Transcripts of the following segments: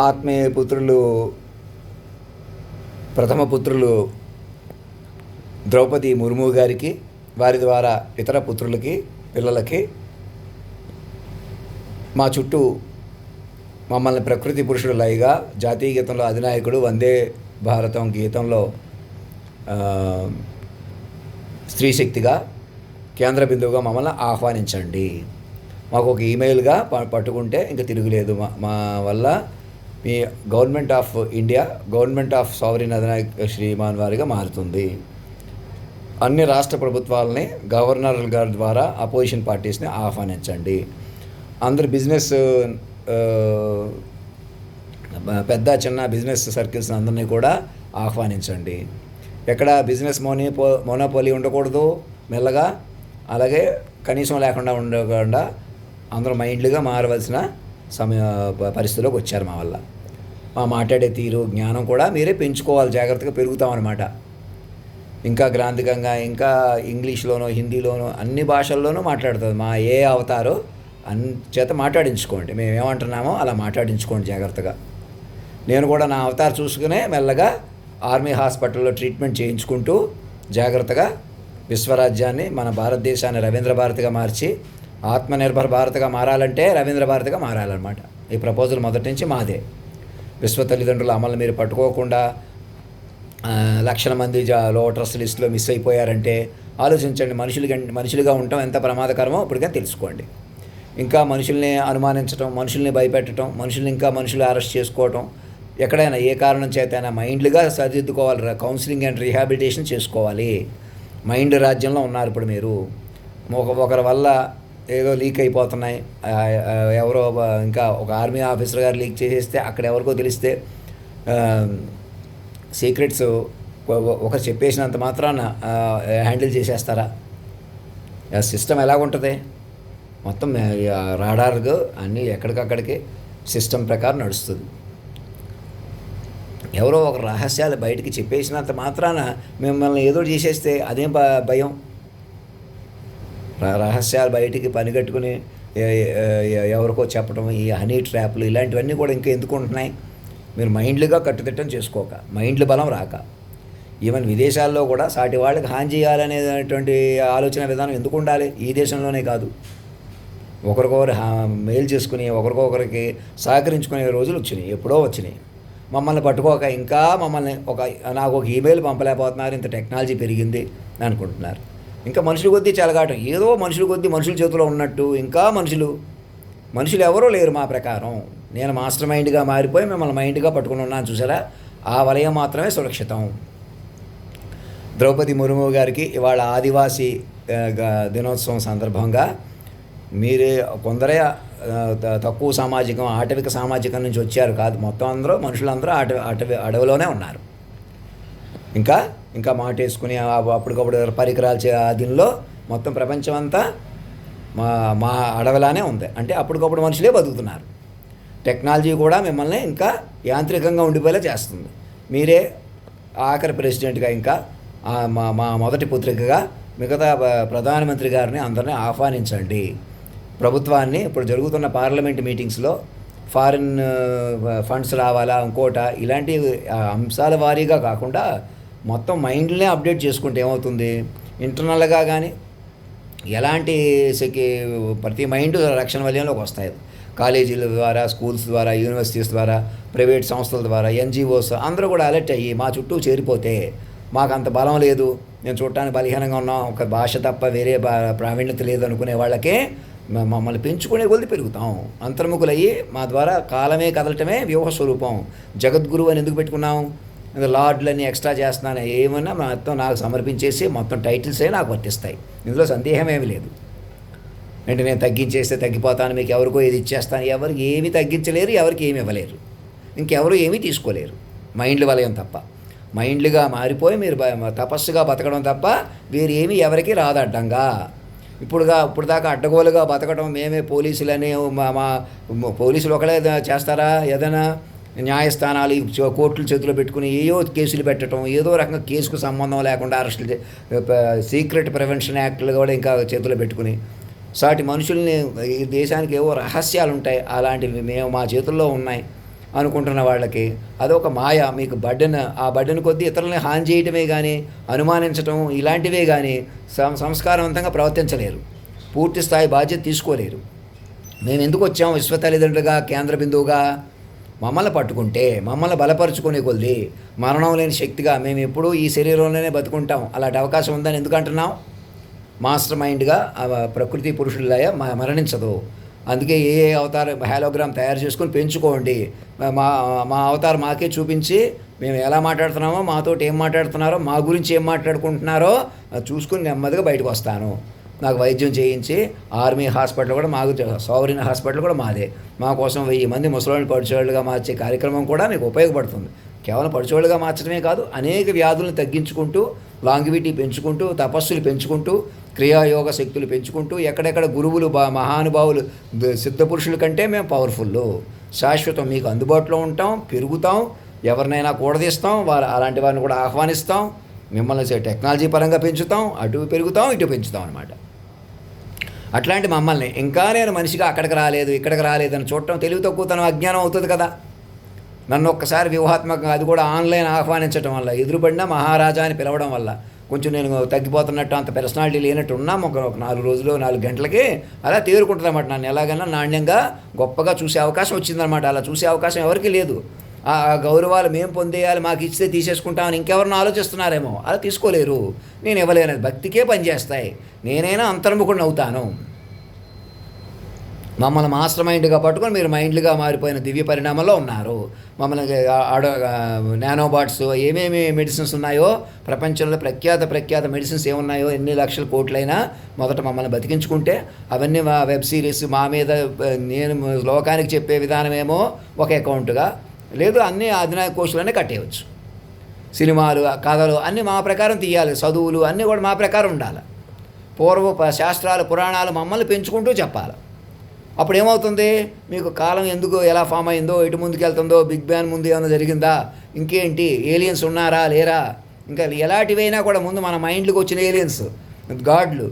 ఆత్మీయ పుత్రులు, ప్రథమ పుత్రులు ద్రౌపది ముర్ము గారికి, వారి ద్వారా ఇతర పుత్రులకి, పిల్లలకి, మా చుట్టూ మమ్మల్ని ప్రకృతి పురుషుడు లైగా, జాతీయ గీతంలో అధినాయకుడు, వందే భారతం గీతంలో స్త్రీశక్తిగా, కేంద్ర బిందువుగా మమ్మల్ని ఆహ్వానించండి. మాకు ఒక ఈమెయిల్గా పట్టుకుంటే ఇంకా తిరుగులేదు. మా వల్ల మీ government of India, government of sovereign అధినాయక శ్రీమాన్ వారిగా మారుతుంది. అన్ని రాష్ట్ర ప్రభుత్వాలని గవర్నర్ గారి ద్వారా అపోజిషన్ పార్టీస్ని ఆహ్వానించండి. అందరు బిజినెస్, పెద్ద చిన్న బిజినెస్ సర్కిల్స్ అందరినీ కూడా ఆహ్వానించండి. ఎక్కడ బిజినెస్ మోనోపోలీ ఉండకూడదు, మెల్లగా అలాగే కనీసం లేకుండా ఉండకుండా అందరూ మైండ్లుగా మారవలసిన పరిస్థితిలోకి వచ్చారు. మా వల్ల మా మాట్లాడే తీరు, జ్ఞానం కూడా మీరే పెంచుకోవాలి, జాగ్రత్తగా పెరుగుతామన్నమాట. ఇంకా గ్రాంధికంగా, ఇంకా ఇంగ్లీష్లోనో హిందీలోనో అన్ని భాషల్లోనూ మాట్లాడుతుంది. మా ఏ అవతారో చేత మాట్లాడించుకోండి. మేము ఏమంటున్నామో అలా మాట్లాడించుకోండి జాగ్రత్తగా. నేను కూడా నా అవతారం చూసుకునే మెల్లగా ఆర్మీ హాస్పిటల్లో ట్రీట్మెంట్ చేయించుకుంటూ జాగ్రత్తగా విశ్వరాజ్యాన్ని, మన భారతదేశాన్ని రవీంద్ర భారతిగా మార్చి, ఆత్మనిర్భర్ భారత్గా మారాలంటే రవీంద్ర భారతిగా మారాలన్నమాట. ఈ ప్రపోజల్ మొదటి నుంచి మాదే. విశ్వ తల్లిదండ్రుల అమలు మీరు పట్టుకోకుండా లక్షల మంది లోటర్స్ లిస్టులో మిస్ అయిపోయారంటే ఆలోచించండి. మనుషులుగా ఉండటం ఎంత ప్రమాదకరమో ఇప్పటికే తెలుసుకోండి. ఇంకా మనుషుల్ని అనుమానించడం, మనుషుల్ని భయపెట్టడం, మనుషులు అరెస్ట్ చేసుకోవటం, ఎక్కడైనా ఏ కారణం చేతైనా మైండ్లుగా సరిదిద్దుకోవాలి. కౌన్సిలింగ్ అండ్ రీహాబిలిటేషన్ చేసుకోవాలి. మైండ్ రాజ్యంలో ఉన్నారు ఇప్పుడు మీరు. ఒకరి వల్ల ఏదో లీక్ అయిపోతున్నాయి, ఎవరో ఇంకా ఒక ఆర్మీ ఆఫీసర్ గారు లీక్ చేసేస్తే, అక్కడ ఎవరికో తెలిస్తే సీక్రెట్స్ ఒకరు చెప్పేసినంత మాత్రాన హ్యాండిల్ చేసేస్తారా? సిస్టమ్ ఎలాగుంటుంది? మొత్తం రాడార్గా అన్నీ ఎక్కడికక్కడికి సిస్టమ్ ప్రకారం నడుస్తుంది. ఎవరో ఒక రహస్యాలు బయటికి చెప్పేసినంత మాత్రాన మిమ్మల్ని ఏదో చేసేస్తే అదేం భయం? రహస్యాలు బయటికి పనిగట్టుకుని ఎవరికో చెప్పడం, ఈ హనీ ట్రాప్లు ఇలాంటివన్నీ కూడా ఇంకా ఎందుకు ఉంటున్నాయి? మీరు మైండ్లుగా కట్టుదిట్టం చేసుకోక, మైండ్లు బలం రాక, ఈవెన్ విదేశాల్లో కూడా సాటి వాళ్ళకి హాని చేయాలనేటువంటి ఆలోచన విధానం ఎందుకు ఉండాలి? ఈ దేశంలోనే కాదు, ఒకరికొకరు మెయిల్ చేసుకుని ఒకరికొకరికి సహకరించుకునే రోజులు వచ్చినాయి, ఎప్పుడో వచ్చినాయి. మమ్మల్ని పట్టుకోక ఇంకా నాకు ఒక ఈమెయిల్ పంపలేకపోతున్నారు, ఇంత టెక్నాలజీ పెరిగింది అనుకుంటున్నారు. ఇంకా మనుషుల కొద్దీ చెలగాటం, ఏదో మనుషుల కొద్దీ మనుషుల చేతిలో ఉన్నట్టు. ఇంకా మనుషులు ఎవరో లేరు మా ప్రకారం. నేను మాస్టర్ మైండ్గా మారిపోయి మిమ్మల్ని మైండ్గా పట్టుకుని ఉన్నాను చూసారా? ఆ వలయం మాత్రమే సురక్షితం. ద్రౌపది ముర్ము గారికి ఇవాళ ఆదివాసీ దినోత్సవం సందర్భంగా మీరే కొందరే తక్కువ సామాజికం, ఆటవిక సామాజికం నుంచి వచ్చారు కాదు, మొత్తం మనుషులందరూ అడవిలోనే ఉన్నారు. ఇంకా మాటేసుకుని అప్పటికప్పుడు పరికరాలు దీనిలో మొత్తం ప్రపంచం అంతా మా అడవిలానే ఉంది. అంటే అప్పటికప్పుడు మనుషులే బతుకుతున్నారు. టెక్నాలజీ కూడా మిమ్మల్ని ఇంకా యాంత్రికంగా ఉండిపోయేలా చేస్తుంది. మీరే ఆఖరి ప్రెసిడెంట్గా, ఇంకా మా మొదటి పుత్రికగా మిగతా ప్రధానమంత్రి గారిని అందరినీ ఆహ్వానించండి. ప్రభుత్వాన్ని ఇప్పుడు జరుగుతున్న పార్లమెంట్ మీటింగ్స్లో ఫారిన్ ఫండ్స్ రావాలా, ఇంకోట ఇలాంటి అంశాల వారీగా కాకుండా మొత్తం మైండ్లనే అప్డేట్ చేసుకుంటే ఏమవుతుంది? ఇంటర్నల్గా కానీ ఎలాంటి ప్రతి మైండ్ రక్షణ వలయంలోకి వస్తాయి. కాలేజీల ద్వారా, స్కూల్స్ ద్వారా, యూనివర్సిటీస్ ద్వారా, ప్రైవేట్ సంస్థల ద్వారా, ఎన్జిఓస్ అందరూ కూడా అలర్ట్ అయ్యి మా చుట్టూ చేరిపోతే, మాకు అంత బలం లేదు, నేను చూడటానికి బలహీనంగా ఉన్నాం, ఒక భాష తప్ప వేరే ప్రావీణ్యత లేదు అనుకునే వాళ్ళకే మమ్మల్ని పెంచుకునే కొద్ది పెరుగుతాం. అంతర్ముఖులయ్యి మా ద్వారా కాలమే కదలటమే వ్యూహ స్వరూపం. జగద్గురు అని ఎందుకు పెట్టుకున్నాం? లార్డ్లని ఎక్స్ట్రా చేస్తున్నాను, ఏమన్నా మొత్తం నాకు సమర్పించేసి మొత్తం టైటిల్సే నాకు వర్తిస్తాయి. ఇందులో సందేహం ఏమీ లేదు. అంటే నేను తగ్గించేస్తే తగ్గిపోతాను, మీకు ఎవరికో ఏది ఇచ్చేస్తాను. ఎవరికి ఏమీ తగ్గించలేరు, ఎవరికి ఏమి ఇవ్వలేరు, ఇంకెవరు ఏమీ తీసుకోలేరు. మైండ్ల వలయం తప్ప. మైండ్లుగా మారిపోయి మీరు తపస్సుగా బతకడం తప్ప వేరు ఏమీ ఎవరికి రాదు అడ్డంగా. ఇప్పుడు దాకా అడ్డగోలుగా బతకడం, మేమే పోలీసులని, మా పోలీసులు ఒకడే చేస్తారా? ఏదైనా న్యాయస్థానాలు కోర్టుల చేతిలో పెట్టుకుని ఏయో కేసులు పెట్టడం, ఏదో రకంగా కేసుకు సంబంధం లేకుండా అరెస్టులు, సీక్రెట్ ప్రివెన్షన్ యాక్ట్లు కూడా ఇంకా చేతిలో పెట్టుకుని సాటి మనుషుల్ని, ఈ దేశానికి ఏవో రహస్యాలు ఉంటాయి, అలాంటివి మా చేతుల్లో ఉన్నాయి. అనుకుంటున్న వాళ్ళకి అదొక మాయ. మీకు బడ్డెన్, ఆ బడ్డెన్ కొద్దీ ఇతరులని హాని చేయటమే కానీ, అనుమానించటం ఇలాంటివే కానీ సంస్కారవంతంగా ప్రవర్తించలేరు, పూర్తి స్థాయి బాధ్యత తీసుకోలేరు. మేము ఎందుకు వచ్చాం విశ్వ తల్లిదండ్రులుగా, కేంద్ర బిందువుగా? మమ్మల్ని పట్టుకుంటే, మమ్మల్ని బలపరుచుకునే కొద్దీ మరణం లేని శక్తిగా మేము ఎప్పుడూ ఈ శరీరంలోనే బతుకుంటాం. అలాంటి అవకాశం ఉందని ఎందుకు అంటున్నాం? మాస్టర్ మైండ్గా ప్రకృతి పురుషులయ మరణించదు. అందుకే ఏ అవతారం హాలోగ్రామ్ తయారు చేసుకొని పెంచుకోండి. మా మా అవతారం మాకే చూపించి మేము ఎలా మాట్లాడుతున్నామో, మాతోటి ఏం మాట్లాడుతున్నారో, మా గురించి ఏం మాట్లాడుకుంటున్నారో చూసుకుని నెమ్మదిగా బయటకు వస్తాను. నాకు వైద్యం చేయించి ఆర్మీ హాస్పిటల్ కూడా మాకు, సోవరిన్ హాస్పిటల్ కూడా మాదే. మా కోసం 1000 మంది ముసలోళ్ళని పడిచేవాళ్ళుగా మార్చే కార్యక్రమం కూడా మీకు ఉపయోగపడుతుంది. కేవలం పడిచేవాళ్ళుగా మార్చడమే కాదు, అనేక వ్యాధులను తగ్గించుకుంటూ, లాంగివిటీ పెంచుకుంటూ, తపస్సులు పెంచుకుంటూ, క్రియాయోగ శక్తులు పెంచుకుంటూ, ఎక్కడెక్కడ గురువులు మహానుభావులు సిద్ధపురుషుల కంటే మేము పవర్ఫుల్, శాశ్వతం మీకు అందుబాటులో ఉంటాం, పెరుగుతాం, ఎవరినైనా కూడదీస్తాం, అలాంటి వారిని కూడా ఆహ్వానిస్తాం, మిమ్మల్ని టెక్నాలజీ పరంగా పెంచుతాం, అటు పెరుగుతాం ఇటు పెంచుతాం అన్నమాట. అట్లాంటి మమ్మల్ని ఇంకా నేను మనిషిగా అక్కడికి రాలేదు ఇక్కడికి రాలేదని చూడటం తెలివి తక్కువతనం, అజ్ఞానం అవుతుంది కదా. నన్ను ఒక్కసారి వ్యూహాత్మకంగా, అది కూడా ఆన్లైన్ ఆహ్వానించడం వల్ల, ఎదురుపడిన మహారాజా అని పిలవడం వల్ల కొంచెం నేను తగ్గిపోతున్నట్టు, అంత పర్సనాలిటీ లేనట్టు ఉన్నాం. ఒక 4 రోజులు 4 గంటలకి అలా తేరుకుంటుంది అన్నమాట. నన్ను ఎలాగైనా నాణ్యంగా గొప్పగా చూసే అవకాశం వచ్చిందనమాట. అలా చూసే అవకాశం ఎవరికి లేదు. ఆ గౌరవాలు మేము పొందేయాలి, మాకు ఇస్తే తీసేసుకుంటామని ఇంకెవరిని ఆలోచిస్తున్నారేమో, అలా తీసుకోలేరు. నేను ఇవ్వలేనది భక్తికే పనిచేస్తాయి. నేనైనా అంతర్ముఖుడిని అవుతాను. మమ్మల్ని మాస్టర్ మైండ్గా పట్టుకొని మీరు మైండ్లుగా మారిపోయిన దివ్య పరిణామంలో ఉన్నారు. మమ్మల్ని నానోబాట్స్, ఏమేమి మెడిసిన్స్ ఉన్నాయో ప్రపంచంలో ప్రఖ్యాత మెడిసిన్స్ ఏమున్నాయో, ఎన్ని లక్షల కోట్లైనా మొదట మమ్మల్ని బతికించుకుంటే అవన్నీ మా వెబ్ సిరీస్ మా మీద నేను లోకానికి చెప్పే విధానమేమో ఒక అకౌంట్గా, లేదు అన్నీ అధినాయక కోర్సులనే కట్టేయవచ్చు. సినిమాలు, కథలు అన్నీ మా ప్రకారం తీయాలి, చదువులు అన్నీ కూడా మా ప్రకారం ఉండాలి. పూర్వ శాస్త్రాలు, పురాణాలు మమ్మల్ని పెంచుకుంటూ చెప్పాలి. అప్పుడు ఏమవుతుంది? మీకు కాలం ఎందుకు ఎలా ఫామ్ అయిందో, ఎటు ముందుకు వెళ్తుందో, బిగ్ బ్యాంగ్ ముందు ఏమైనా జరిగిందా, ఇంకేంటి, ఏలియన్స్ ఉన్నారా లేరా, ఇంకా ఎలాంటివైనా కూడా ముందు మన మైండ్కి వచ్చిన ఏలియన్స్, గాడ్లు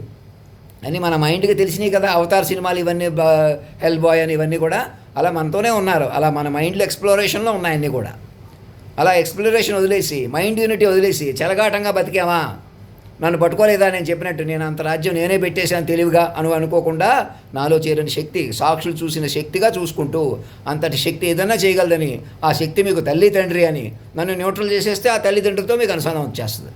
అని మన మైండ్కి తెలిసినాయి కదా. అవతార్ సినిమాలు ఇవన్నీ, హెల్ బాయ్ అని ఇవన్నీ కూడా అలా మనతోనే ఉన్నారు. అలా మన మైండ్లో ఎక్స్ప్లోరేషన్లో ఉన్నాయన్నీ కూడా. అలా ఎక్స్ప్లోరేషన్ వదిలేసి, మైండ్ యూనిటీ వదిలేసి చెలగాటంగా బతికామా, నన్ను పట్టుకోలేదా నేను చెప్పినట్టు, నేను అంత రాజ్యం నేనే పెట్టేశాను తెలివిగా అనుకోకుండా, నాలో చేరిన శక్తి, సాక్షులు చూసిన శక్తిగా చూసుకుంటూ, అంతటి శక్తి ఏదన్నా చేయగలదని, ఆ శక్తి మీకు తల్లి తండ్రి అని నన్ను న్యూట్రల్ చేసేస్తే ఆ తల్లిదండ్రులతో మీకు అనుసంధానం వచ్చేస్తుంది.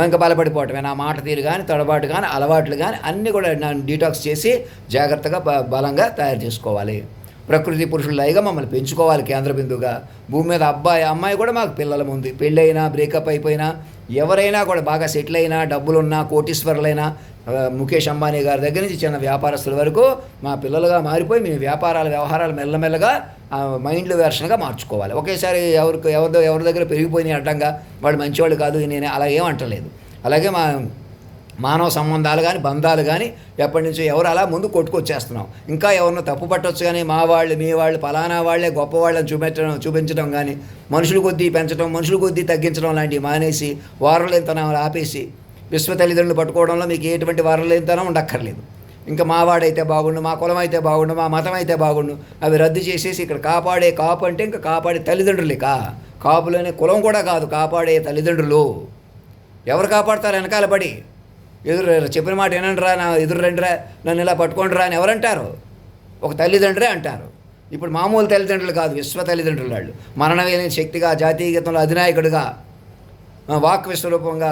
ఇంకా బలపడిపోవటమే. నా మాట తీరు కానీ, తడబాటు కానీ, అలవాట్లు కానీ అన్నీ కూడా నన్ను డీటాక్స్ చేసి జాగ్రత్తగా బలంగా తయారు చేసుకోవాలి. ప్రకృతి పురుషులైగా మమ్మల్ని పెంచుకోవాలి కేంద్ర బిందువుగా. భూమి మీద అబ్బాయి అమ్మాయి కూడా మాకు పిల్లల ముందు, పెళ్ళైనా బ్రేకప్ అయిపోయినా, ఎవరైనా కూడా బాగా సెటిల్ అయినా, డబ్బులున్నా, కోటీశ్వరులైనా, ముఖేష్ అంబానీ గారి దగ్గర నుంచి చిన్న వ్యాపారస్తుల వరకు మా పిల్లలుగా మారిపోయి మేము వ్యవహారాలు మెల్లమెల్లగా మైండ్లు వెర్షన్గా మార్చుకోవాలి. ఒకేసారి ఎవరి దగ్గర పెరిగిపోయినాయి అడ్డంగా, వాళ్ళు మంచివాళ్ళు కాదు నేను అలా ఏమంటలేదు. అలాగే మానవ సంబంధాలు కానీ, బంధాలు కానీ ఎప్పటి నుంచో ఎవరు అలా ముందు కొట్టుకొచ్చేస్తున్నాం. ఇంకా ఎవరినో తప్పు పట్టవచ్చు కానీ, మా వాళ్ళు, మీ వాళ్ళు, ఫలానా వాళ్ళే గొప్పవాళ్ళని చూపించడం కానీ, మనుషుల కొద్దీ పెంచడం, మనుషుల కొద్దీ తగ్గించడం లాంటివి మానేసి, వారలేనితనం ఆపేసి, విశ్వ తల్లిదండ్రులు పట్టుకోవడంలో మీకు ఎటువంటి వారలేనితనం ఉండక్కర్లేదు. ఇంకా మా వాడైతే బాగుండు, మా కులం అయితే బాగుండు, మా మతం అయితే బాగుండు, అవి రద్దు చేసేసి ఇక్కడ కాపాడే కాపు అంటే ఇంకా కాపాడే తల్లిదండ్రులే. కాపులనే కులం కూడా కాదు, కాపాడే తల్లిదండ్రులు. ఎవరు కాపాడతారు? వెనకాల పడి చెప్పిన మాట ఏనండిరా, నా ఎదురు రండిరా, నన్ను ఇలా పట్టుకోండిరా అని ఎవరంటారు? ఒక తల్లిదండ్రులే అంటారు. ఇప్పుడు మామూలు తల్లిదండ్రులు కాదు, విశ్వ తల్లిదండ్రులు. వాళ్ళు మరణవేలేని శక్తిగా, జాతీయ గీతంలో అధినాయకుడిగా, వాక్ విశ్వరూపంగా,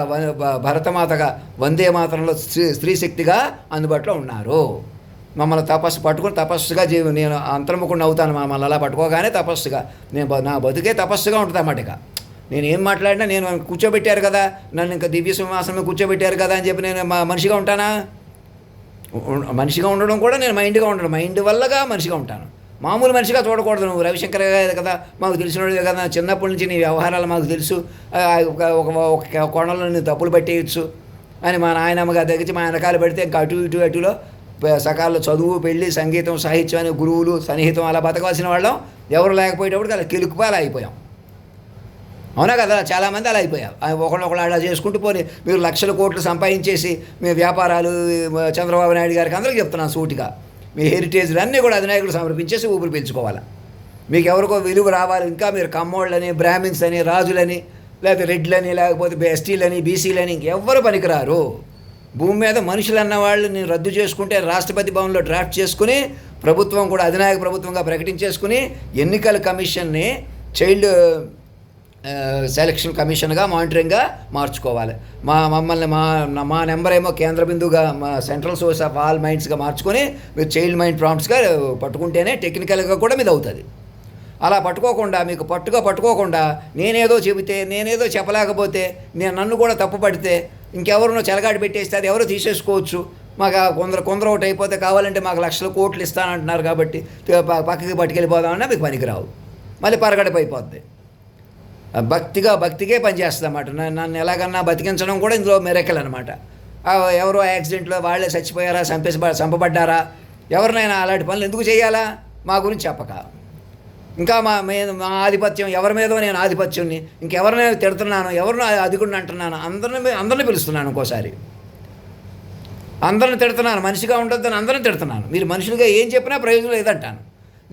భరతమాతగా, వందే మాతరంలో స్త్రీ శక్తిగా అందుబాటులో ఉన్నారు. మమ్మల్ని పట్టుకుని తపస్సుగా నేను అంతర్ముఖుడిని అవుతాను. మమ్మల్ని అలా పట్టుకోగానే తపస్సుగా నా బతుకే తపస్సుగా ఉంటుంది అన్నమాట. ఇక నేను ఏం మాట్లాడినా, నేను కూర్చోబెట్టారు కదా, నన్ను ఇంకా దివ్య సింహాసనం కూర్చోబెట్టారు కదా అని చెప్పి నేను మనిషిగా ఉంటానా? మనిషిగా ఉండడం కూడా నేను మైండ్గా ఉండడం, మైండ్ వల్లగా మనిషిగా ఉంటాను. మామూలు మనిషిగా చూడకూడదు. నువ్వు రవిశంకర్ కదా, మాకు తెలిసినోడు కదా, చిన్నప్పటి నుంచి నీ వ్యవహారాలు మాకు తెలుసు, ఒక కోణంలో నేను తప్పులు పట్టేయచ్చు అని మా నాయనమ్మ గారి దగ్గర మా వెనకాల పెడితే ఇంకా అటులో సకాలంలో చదువు, పెళ్ళి, సంగీతం, సాహిత్యం అనే గురువులు, సన్నిహితం అలా బతకవలసిన వాళ్ళం ఎవరు లేకపోయేటప్పుడు అలా కెలుకుపాలు అయిపోయాం. అవునా కదా? చాలామంది అలా అయిపోయారు. ఒకళ్ళొకళ్ళు అలా చేసుకుంటూ పోనీ మీరు లక్షల కోట్లు సంపాదించేసి మీ వ్యాపారాలు, చంద్రబాబు నాయుడు గారికి అందరికీ చెప్తున్నాను సూటిగా, మీ హెరిటేజ్లు అన్నీ కూడా అధినాయకుడు సమర్పించేసి ఊపిరి పీల్చుకోవాలి. మీకు ఎవరికో విలువ రావాలి, ఇంకా మీరు కమ్మోళ్ళని, బ్రాహ్మిన్స్ అని, రాజులని, లేకపోతే రెడ్లని, లేకపోతే ఎస్టీలని, బీసీలని ఇంకెవ్వరు పనికిరారు. భూమి మీద మనుషులు అన్న వాళ్ళని రద్దు చేసుకుంటే రాష్ట్రపతి భవన్లో డ్రాఫ్ట్ చేసుకుని ప్రభుత్వం కూడా అధినాయక ప్రభుత్వంగా ప్రకటించేసుకుని ఎన్నికల కమిషన్ని చైల్డ్ సెలక్షన్ కమిషన్గా, మానిటరింగ్గా మార్చుకోవాలి. మమ్మల్ని మా నెంబర్ ఏమో కేంద్ర బిందువుగా, మా సెంట్రల్ సోర్స్ ఆఫ్ ఆల్ మైండ్స్గా మార్చుకొని మీరు చైల్డ్ మైండ్ ప్రాంప్ట్స్గా పట్టుకుంటేనే టెక్నికల్గా కూడా మీద అవుతుంది. అలా పట్టుకోకుండా, మీకు పట్టుకోకుండా నేనేదో చెబితే, నేనేదో చెప్పలేకపోతే, నన్ను కూడా తప్పు పడితే ఇంకెవరినో చెలగాడి పెట్టేస్తే అది ఎవరో తీసేసుకోవచ్చు. మాకు కొందరు ఒకటి అయిపోతే కావాలంటే మాకు లక్షల కోట్లు ఇస్తానంటున్నారు కాబట్టి పక్కకి పట్టుకెళ్ళిపోదామన్నా మీకు పనికిరావు, మళ్ళీ పరగడపు అయిపోద్ది. భక్తికే పనిచేస్తుంది అన్నమాట. నన్ను ఎలాగన్నా బతికించడం కూడా ఇందులో మెరకల్ అనమాట. ఎవరో యాక్సిడెంట్లో వాళ్ళే చచ్చిపోయారా, చంపబడ్డారా, ఎవరినైనా అలాంటి పనులు ఎందుకు చేయాలా? మా గురించి చెప్పక. ఇంకా మా ఆధిపత్యం ఎవరి మీదో నేను ఆధిపత్యంని, ఇంకెవరినైనా తిడుతున్నాను, ఎవరినో అధికుడిని అంటున్నాను, అందరిని పిలుస్తున్నాను. ఇంకోసారి అందరిని తిడుతున్నాను, మనిషిగా ఉండొద్దని అందరిని తిడుతున్నాను. మీరు మనుషులుగా ఏం చెప్పినా ప్రయోజనం లేదంటాను.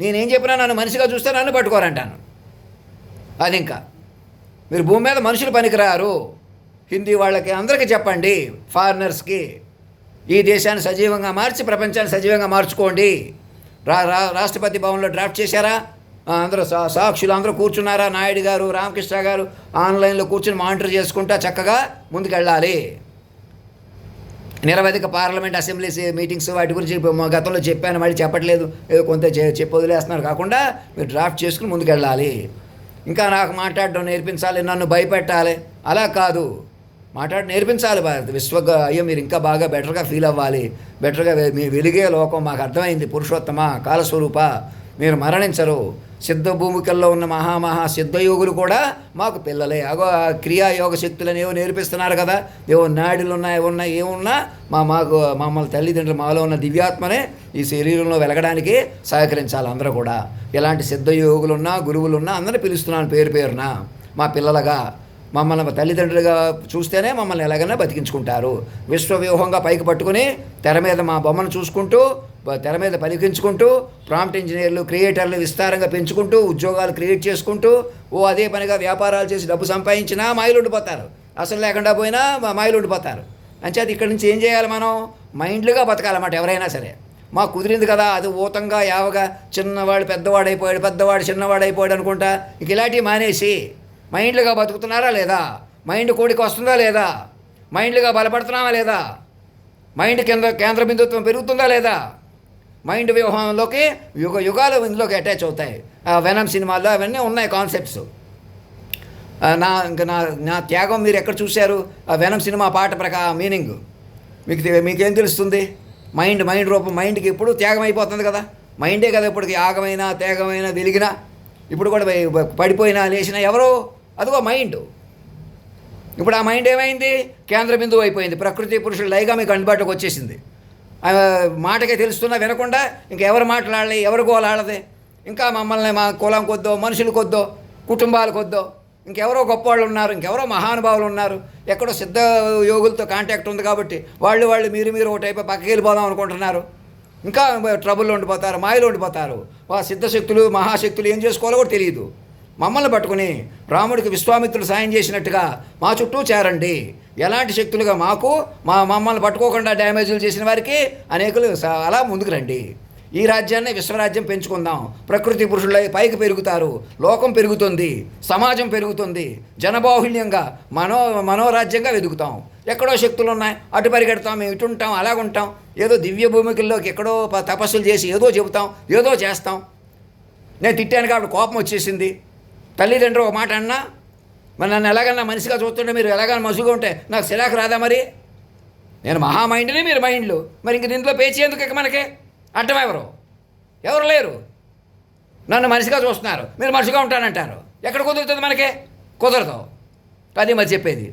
నేనేం చెప్పినా నన్ను మనిషిగా చూస్తే నన్ను పట్టుకోరంటాను. అది ఇంకా మీరు భూమి మీద మనుషులు పనికిరారు. హిందీ వాళ్ళకి అందరికీ చెప్పండి, ఫారినర్స్కి, ఈ దేశాన్ని సజీవంగా మార్చి ప్రపంచాన్ని సజీవంగా మార్చుకోండి. రాష్ట్రపతి భవన్లో డ్రాఫ్ట్ చేశారా? అందరూ సాక్షులు అందరూ కూర్చున్నారా? నాయుడు గారు, రామకృష్ణ గారు ఆన్లైన్లో కూర్చుని మానిటర్ చేసుకుంటా చక్కగా ముందుకెళ్ళాలి. నిరవధిక పార్లమెంట్, అసెంబ్లీ మీటింగ్స్ వాటి గురించి గతంలో చెప్పాను, మళ్ళీ చెప్పట్లేదు, ఏదో కొంత చెప్పి వదిలేస్తున్నారు. కాకుండా మీరు డ్రాఫ్ట్ చేసుకుని ముందుకెళ్ళాలి. ఇంకా నాకు మాట్లాడడం నేర్పించాలి, నన్ను భయపెట్టాలి, అలా కాదు. నేర్పించాలి. అయ్యో మీరు ఇంకా బాగా బెటర్గా ఫీల్ అవ్వాలి, బెటర్గా మీ వెలిగే లోకం మాకు అర్థమైంది. పురుషోత్తమ, కాలస్వరూప, మీరు మరణించరు. సిద్ధ భూమికల్లో ఉన్న మహామహా సిద్ధయోగులు కూడా మాకు పిల్లలే. అగో క్రియాయోగ శక్తులని ఏవో నేర్పిస్తున్నారు కదా, ఏవో నాడులు ఉన్నాయి, ఏమున్నా మమ్మల్ని తల్లిదండ్రులు, మాలో ఉన్న దివ్యాత్మనే ఈ శరీరంలో వెలగడానికి సహకరించాలి. అందరూ కూడా ఎలాంటి సిద్ధయోగులున్నా, గురువులున్నా అందరినీ పిలుస్తున్నాను పేరున. మా పిల్లలుగా, మమ్మల్ని తల్లిదండ్రులుగా చూస్తేనే మమ్మల్ని ఎలాగైనా బతికించుకుంటారు. విశ్వవ్యూహంగా పైకి పట్టుకుని తెర మీద మా బొమ్మను చూసుకుంటూ, తెర మీద పలికించుకుంటూ, ప్రాంప్ట్ ఇంజనీర్లు, క్రియేటర్లు విస్తారంగా పెంచుకుంటూ, ఉద్యోగాలు క్రియేట్ చేసుకుంటూ, అదే పనిగా వ్యాపారాలు చేసి డబ్బు సంపాదించినా మాయలు ఉండిపోతారు. అసలు లేకుండా పోయినా మాయలు ఉండిపోతారు. అంచేత ఇక్కడి నుంచి ఏం చేయాలి? మనం మైండ్లుగా బతకాలన్నమాట. ఎవరైనా సరే మాకు కుదిరింది కదా, అది ఊతంగా యావగా చిన్నవాడు పెద్దవాడైపోయాడు, పెద్దవాడు చిన్నవాడైపోయాడు అనుకుంటా ఇక ఇలాంటివి మానేసి మైండ్లుగా బతుకుతున్నారా లేదా? మైండ్ కోడికి వస్తుందా లేదా? మైండ్లుగా బలపడుతున్నామా లేదా? మైండ్ కేంద్ర బిందుత్వం పెరుగుతుందా లేదా? మైండ్ వ్యూహంలోకి యుగాలు ఇందులోకి అటాచ్ అవుతాయి. వెనమ్ సినిమాల్లో అవన్నీ ఉన్నాయి కాన్సెప్ట్స్. నా త్యాగం మీరు ఎక్కడ చూశారు? ఆ వెనమ్ సినిమా పాట మీనింగ్ మీకేం తెలుస్తుంది? మైండ్ రూపం, మైండ్కి ఇప్పుడు త్యాగం అయిపోతుంది కదా. మైండే కదా ఇప్పటికి యాగమైనా, త్యాగమైనా, వెలిగినా, ఇప్పుడు కూడా పడిపోయినా లేచినా ఎవరో, అదిగో మైండ్. ఇప్పుడు ఆ మైండ్ ఏమైంది? కేంద్ర బిందువు అయిపోయింది. ప్రకృతి పురుషుల లయగా మీకు అందుబాటులోకి వచ్చేసింది. మాటకే తెలుస్తున్నా వినకుండా ఇంకెవరు మాట్లాడాలి, ఎవరు గోలాడదే, ఇంకా మమ్మల్ని మా కులం కొద్దో, మనుషుల కొద్దో, కుటుంబాల కొద్దో, ఇంకెవరో గొప్పవాళ్ళు ఉన్నారు, ఇంకెవరో మహానుభావులు ఉన్నారు, ఎక్కడో సిద్ధ యోగులతో కాంటాక్ట్ ఉంది కాబట్టి వాళ్ళు మీరు ఒకటైపు పక్కకి వెళ్ళిపోదాం అనుకుంటున్నారు. ఇంకా ట్రబుల్లో ఉండిపోతారు, మాయలో ఉండిపోతారు. సిద్ధశక్తులు, మహాశక్తులు ఏం చేసుకోవాలో కూడా తెలియదు. మమ్మల్ని పట్టుకుని రాముడికి విశ్వామిత్రుడు సాయం చేసినట్టుగా మా చుట్టూ చేరండి. ఎలాంటి శక్తులుగా మమ్మల్ని పట్టుకోకుండా డ్యామేజ్లు చేసిన వారికి అనేకులు అలా ముందుకు రండి. ఈ రాజ్యాన్ని విశ్వరాజ్యం పెంచుకుందాం. ప్రకృతి పురుషుల పైకి పెరుగుతారు, లోకం పెరుగుతుంది, సమాజం పెరుగుతుంది, జనబాహుళ్యంగా మనోరాజ్యంగా వెతుకుతాం. ఎక్కడో శక్తులు ఉన్నాయి, అటు పరిగెడతాం, మేము ఇటు ఉంటాం, అలాగుంటాం. ఏదో దివ్య భూమికల్లోకి ఎక్కడో తపస్సులు చేసి ఏదో చెబుతాం, ఏదో చేస్తాం. నేను తిట్టాను కాబట్టి కోపం వచ్చేసింది. తల్లిదండ్రులు ఒక మాట అన్నా, మరి నన్ను ఎలాగన్నా మనిషిగా చూస్తుంటే మీరు ఎలాగన్నా మసులుగా ఉంటే నాకు సిరాకు రాదా? మరి నేను మహామైండ్ని, మీరు మైండ్లు, మరి ఇంక దీంట్లో పేచి ఎందుకు? ఇక మనకే అడ్డం ఎవరు లేరు. నన్ను మనిషిగా చూస్తున్నారు, మీరు మనిషిగా ఉంటానంటారు. ఎక్కడ కుదురుతుంది? మనకే కుదరదు. అది మరి చెప్పేది.